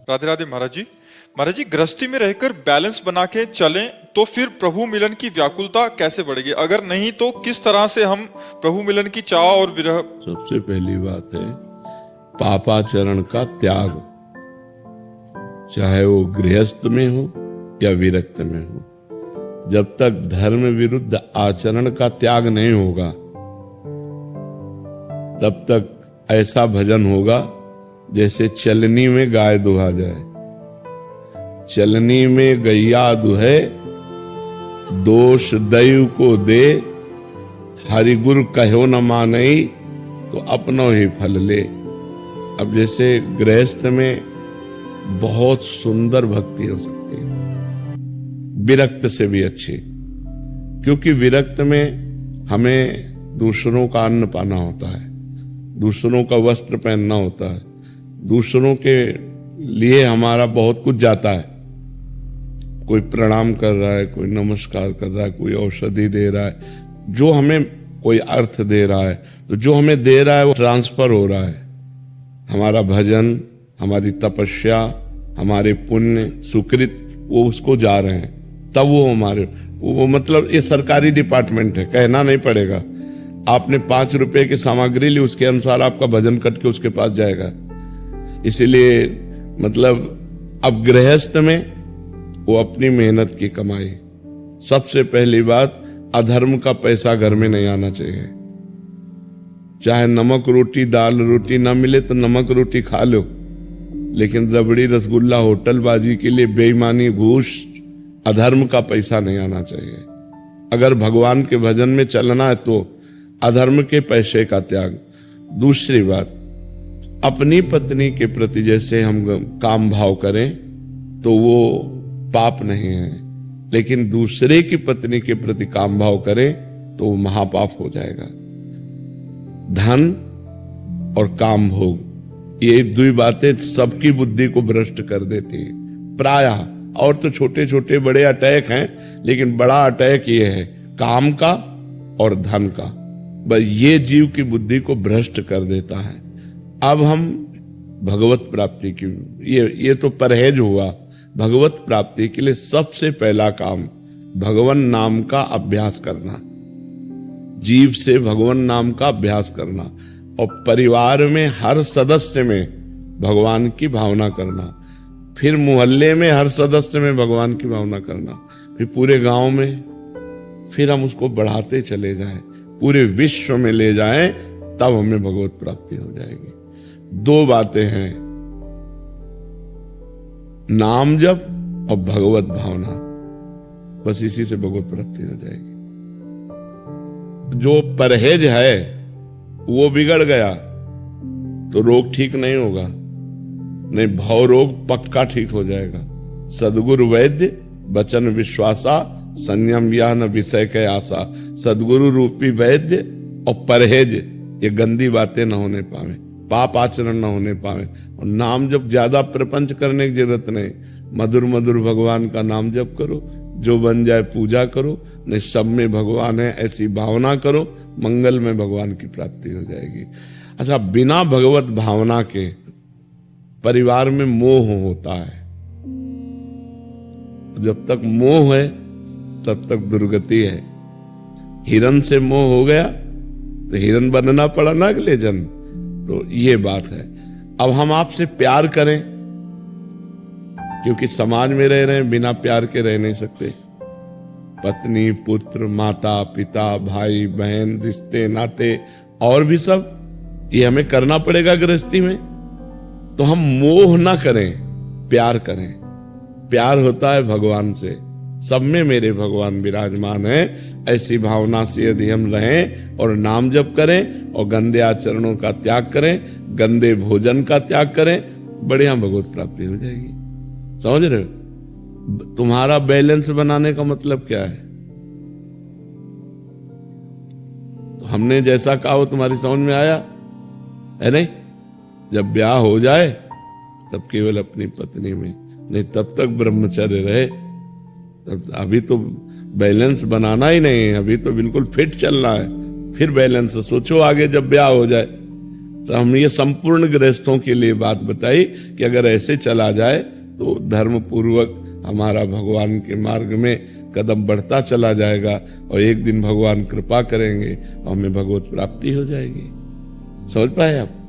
राधे राधे महाराज जी। महाराज जी, गृहस्थी में रहकर बैलेंस बना के चलें तो फिर प्रभु मिलन की व्याकुलता कैसे बढ़ेगी? अगर नहीं तो किस तरह से हम प्रभु मिलन की चाह और विरह? सबसे पहली बात है पापाचरण का त्याग, चाहे वो गृहस्थ में हो या विरक्त में हो। जब तक धर्म विरुद्ध आचरण का त्याग नहीं होगा तब तक ऐसा भजन होगा जैसे चलनी में गाय दुहा जाए। चलनी में गैया दुहे, दोष दैव को दे, हरिगुरु कहो न मानई तो अपनो ही फल ले। अब जैसे गृहस्थ में बहुत सुंदर भक्ति हो सकती है, विरक्त से भी अच्छी, क्योंकि विरक्त में हमें दूसरों का अन्न पाना होता है, दूसरों का वस्त्र पहनना होता है, दूसरों के लिए हमारा बहुत कुछ जाता है। कोई प्रणाम कर रहा है, कोई नमस्कार कर रहा है, कोई औषधि दे रहा है, जो हमें कोई अर्थ दे रहा है, तो जो हमें दे रहा है वो ट्रांसफर हो रहा है। हमारा भजन, हमारी तपस्या, हमारे पुण्य सुकृत वो उसको जा रहे हैं, तब वो हमारे वो मतलब ये सरकारी डिपार्टमेंट है, कहना नहीं पड़ेगा। आपने 5 रुपए की सामग्री ली, उसके अनुसार आपका भजन कट के उसके पास जाएगा। इसीलिए मतलब अब गृहस्थ में वो अपनी मेहनत की कमाई। सबसे पहली बात, अधर्म का पैसा घर में नहीं आना चाहिए। चाहे नमक रोटी दाल रोटी ना मिले तो नमक रोटी खा लो, लेकिन रबड़ी रसगुल्ला होटलबाजी के लिए बेईमानी घूस अधर्म का पैसा नहीं आना चाहिए। अगर भगवान के भजन में चलना है तो अधर्म के पैसे का त्याग। दूसरी बात, अपनी पत्नी के प्रति जैसे हम काम भाव करें तो वो पाप नहीं है, लेकिन दूसरे की पत्नी के प्रति काम भाव करें तो वो महापाप हो जाएगा। धन और काम भोग, ये 2 बातें सबकी बुद्धि को भ्रष्ट कर देती है प्रायः। और तो छोटे छोटे बड़े अटैक हैं, लेकिन बड़ा अटैक ये है काम का और धन का। बस ये जीव की बुद्धि को भ्रष्ट कर देता है। अब हम भगवत प्राप्ति की ये तो परहेज हुआ। भगवत प्राप्ति के लिए सबसे पहला काम भगवान नाम का अभ्यास करना, जीव से भगवान नाम का अभ्यास करना, और परिवार में हर सदस्य में भगवान की भावना करना, फिर मोहल्ले में हर सदस्य में भगवान की भावना करना, फिर पूरे गांव में, फिर हम उसको बढ़ाते चले जाएं, पूरे विश्व में ले जाएं, तब हमें भगवत प्राप्ति हो जाएगी। 2 बातें हैं, नाम जप और भगवत भावना, बस इसी से भगवत प्राप्ति हो जाएगी। जो परहेज है वो बिगड़ गया तो रोग ठीक नहीं होगा, नहीं भव रोग पक्का ठीक हो जाएगा। सदगुरु वैद्य वचन विश्वासा, संयम ज्ञान विषय के आशा। सदगुरु रूपी वैद्य और परहेज, ये गंदी बातें न होने पावे, पाप आचरण न होने पावे। और नाम जब ज्यादा प्रपंच करने की जरूरत नहीं, मधुर मधुर भगवान का नाम जप करो, जो बन जाए पूजा करो, नहीं सब में भगवान है ऐसी भावना करो, मंगल में भगवान की प्राप्ति हो जाएगी। अच्छा, बिना भगवत भावना के परिवार में मोह होता है। जब तक मोह है तब तक दुर्गति है। हिरन से मोह हो गया तो हिरन बनना पड़ा ना अगले जन्म। तो ये बात है। अब हम आपसे प्यार करें, क्योंकि समाज में रह रहे हैं, बिना प्यार के रह नहीं सकते। पत्नी, पुत्र, माता, पिता, भाई, बहन, रिश्ते नाते और भी सब, ये हमें करना पड़ेगा गृहस्थी में। तो हम मोह ना करें, प्यार करें। प्यार होता है भगवान से, सब में मेरे भगवान विराजमान है, ऐसी भावना से यदि हम रहें और नाम जप करें और गंदे आचरणों का त्याग करें, गंदे भोजन का त्याग करें, बढ़िया भगवत प्राप्ति हो जाएगी। समझ रहे हो? तुम्हारा बैलेंस बनाने का मतलब क्या है? तो हमने जैसा कहा वो तुम्हारी समझ में आया है नहीं? जब ब्याह हो जाए तब केवल अपनी पत्नी में, नहीं तब तक ब्रह्मचर्य रहे। अभी तो बैलेंस बनाना ही नहीं है, अभी तो बिल्कुल फिट चलना है, फिर बैलेंस सोचो आगे जब ब्याह हो जाए। तो हम ये संपूर्ण गृहस्थों के लिए बात बताई कि अगर ऐसे चला जाए तो धर्म पूर्वक हमारा भगवान के मार्ग में कदम बढ़ता चला जाएगा और एक दिन भगवान कृपा करेंगे और हमें भगवत प्राप्ति हो जाएगी। समझ पाए आप?